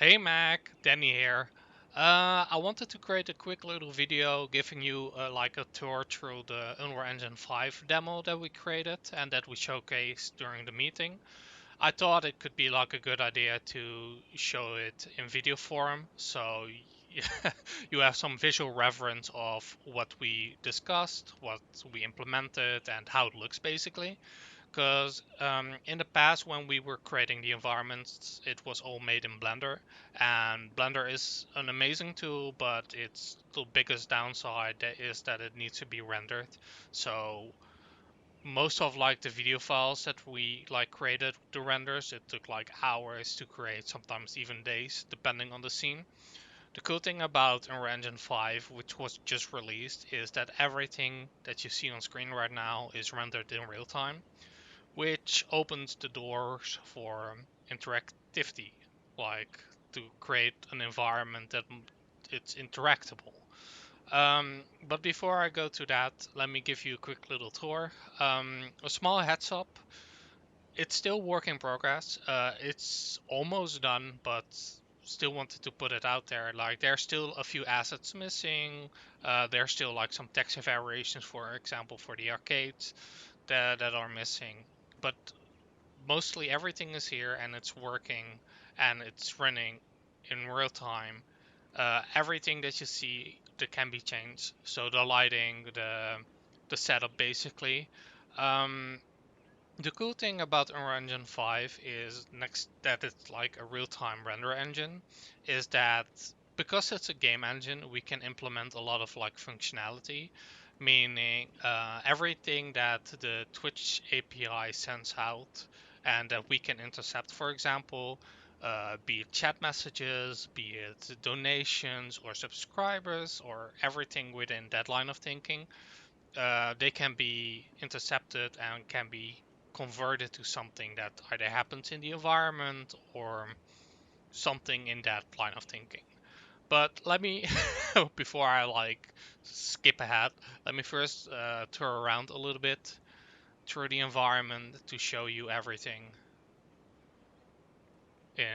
Hey Mac, Danny here. I wanted to create a quick little video giving you like a tour through the Unreal Engine 5 demo that we created and that we showcased during the meeting. I thought it could be like a good idea to show it in video form, so you have some visual reference of what we discussed, what we implemented, and how it looks basically. Because in the past, when we were creating the environments, it was all made in Blender, and Blender is an amazing tool, but its the biggest downside is that it needs to be rendered. So most of like the video files that we like created the renders, it took like hours to create, sometimes even days, depending on the scene. The cool thing about Unreal Engine 5, which was just released, is that everything that you see on screen right now is rendered in real time, which opens the doors for interactivity, like to create an environment that it's interactable. But before I go to that, let me give you a quick little tour. A small heads up, it's still work in progress. It's almost done, but still wanted to put it out there. Like there's still a few assets missing. There's still like some text variations, for example, for the arcades that are missing. But mostly everything is here and it's working and it's running in real time. Everything that you see that can be changed. So the lighting, the setup basically. Um, the cool thing about Unreal Engine 5 is next that it's like a real-time render engine, is that because it's a game engine, we can implement a lot of like functionality, meaning everything that the Twitch API sends out and that we can intercept, for example, be it chat messages, be it donations or subscribers or everything within that line of thinking, they can be intercepted and can be converted to something that either happens in the environment or something in that line of thinking. But let me, before I like skip ahead, let me first tour around a little bit through the environment to show you everything in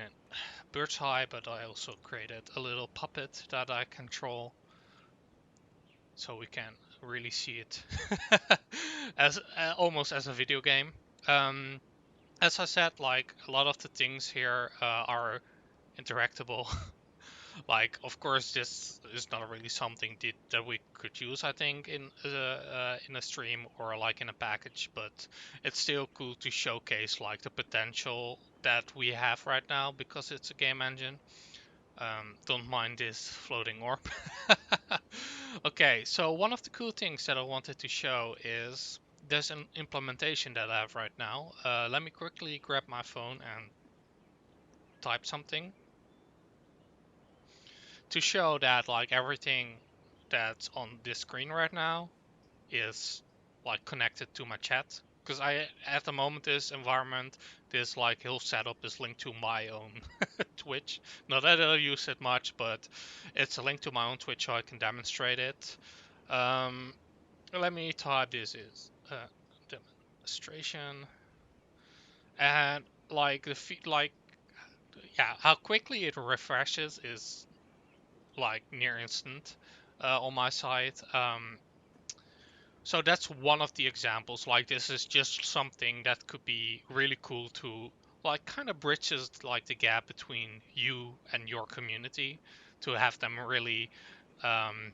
bird's eye, but I also created a little puppet that I control so we can really see it as almost as a video game. Um, as I said, like a lot of the things here are interactable. Like, of course, this is not really something that we could use, I think, in a stream or like in a package, but it's still cool to showcase like the potential that we have right now because it's a game engine. Don't mind this floating orb. Okay, so one of the cool things that I wanted to show is there's an implementation that I have right now. Let me quickly grab my phone and type something to show that like everything that's on this screen right now is like connected to my chat. Because I, at the moment, this environment, this like whole setup is linked to my own Twitch. Not that I use it much, but it's a link to my own Twitch so I can demonstrate it. Um, Let me type this is demonstration, and like like yeah, how quickly it refreshes is like near instant on my side. So that's one of the examples. Like this is just something that could be really cool to like kind of bridges like the gap between you and your community to have them really um,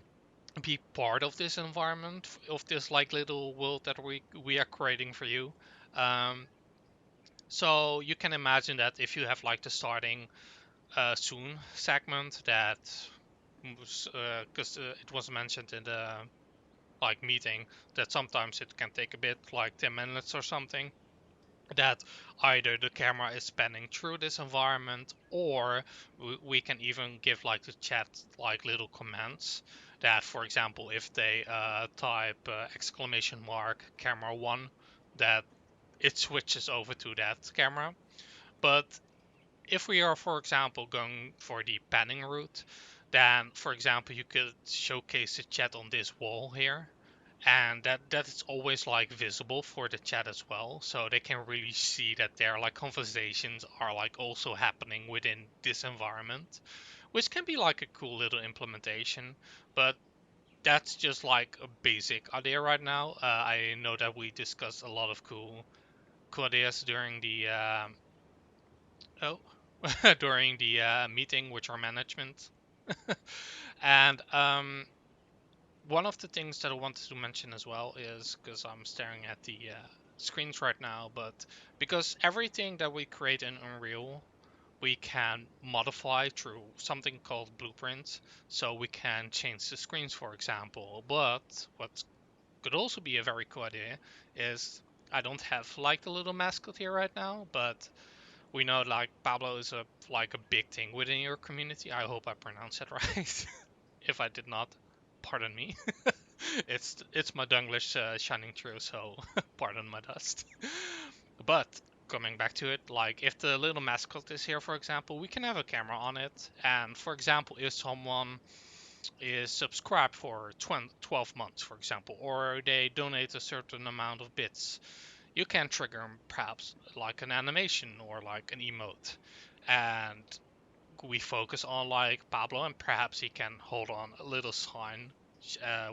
be part of this environment of this like little world that we are creating for you. Um, so you can imagine that if you have like the starting soon segment that because it was mentioned in the like meeting that sometimes it can take a bit like 10 minutes or something, that either the camera is spanning through this environment or we can even give like the chat like little commands that, for example, if they type exclamation mark camera 1, that it switches over to that camera. But if we are, for example, going for the panning route, then, for example, you could showcase the chat on this wall here, and that is always like visible for the chat as well, so they can really see that their like conversations are like also happening within this environment, which can be like a cool little implementation. But that's just like a basic idea right now. I know that we discussed a lot of cool ideas during the oh during the meeting with our management. And one of the things that I wanted to mention as well is, because I'm staring at the screens right now, but because everything that we create in Unreal, we can modify through something called blueprints. So we can change the screens, for example. But what could also be a very cool idea is, I don't have like the little mascot here right now, but we know like Pablo is a like a big thing within your community. I hope I pronounced it right. If I did not, pardon me. It's my Dunglish shining through, so pardon my dust. But coming back to it, like if the little mascot is here, for example, we can have a camera on it. And for example, if someone is subscribed for 12 months, for example, or they donate a certain amount of bits, you can trigger perhaps like an animation or like an emote. And we focus on like Pablo, and perhaps he can hold on a little sign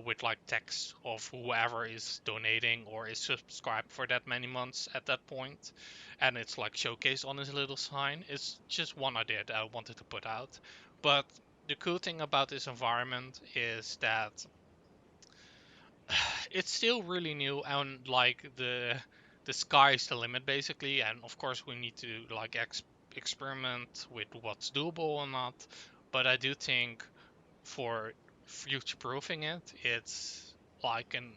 with like text of whoever is donating or is subscribed for that many months at that point, and it's like showcased on his little sign. It's just one idea that I wanted to put out. But the cool thing about this environment is that it's still really new, and like the sky's the limit basically. And of course we need to like experiment with what's doable or not. But I do think for future proofing it, it's like an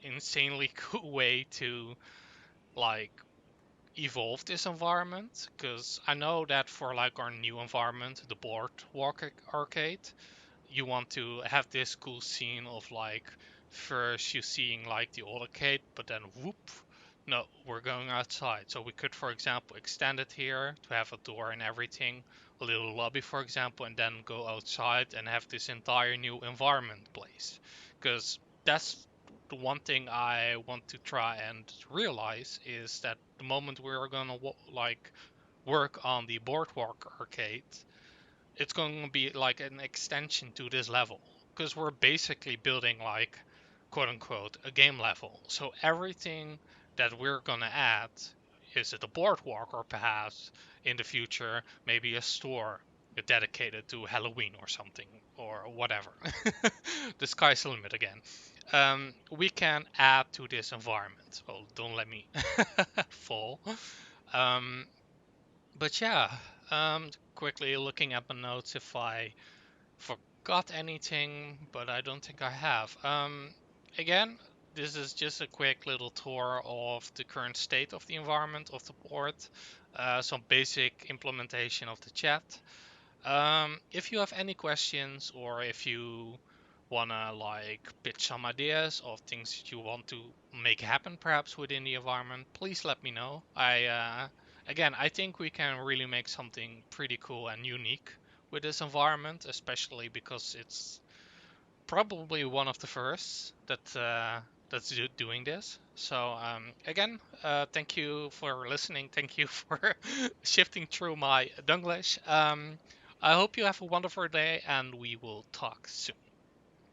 insanely cool way to like evolve this environment, because I know that for like our new environment, the boardwalk arcade, you want to have this cool scene of like first you seeing like the old arcade, but then whoop, no, we're going outside. So we could, for example, extend it here to have a door and everything, a little lobby, for example, and then go outside and have this entire new environment place. Because that's the one thing I want to try and realize, is that the moment we're gonna like work on the boardwalk arcade, it's going to be like an extension to this level, because we're basically building like quote unquote a game level. So everything that we're going to add, is it a boardwalk, or perhaps in the future maybe a store dedicated to Halloween or something, or whatever. The sky's the limit again. We can add to this environment. Well, don't let me fall. um, but yeah, quickly looking at my notes if I forgot anything, but I don't think I have. Again, this is just a quick little tour of the current state of the environment of the port, some basic implementation of the chat. If you have any questions, or if you wanna like pitch some ideas of things that you want to make happen perhaps within the environment, please let me know. I think we can really make something pretty cool and unique with this environment, especially because it's probably one of the first that's doing this. So again, thank you for listening. Thank you for shifting through my Dunglish. I hope you have a wonderful day, and we will talk soon.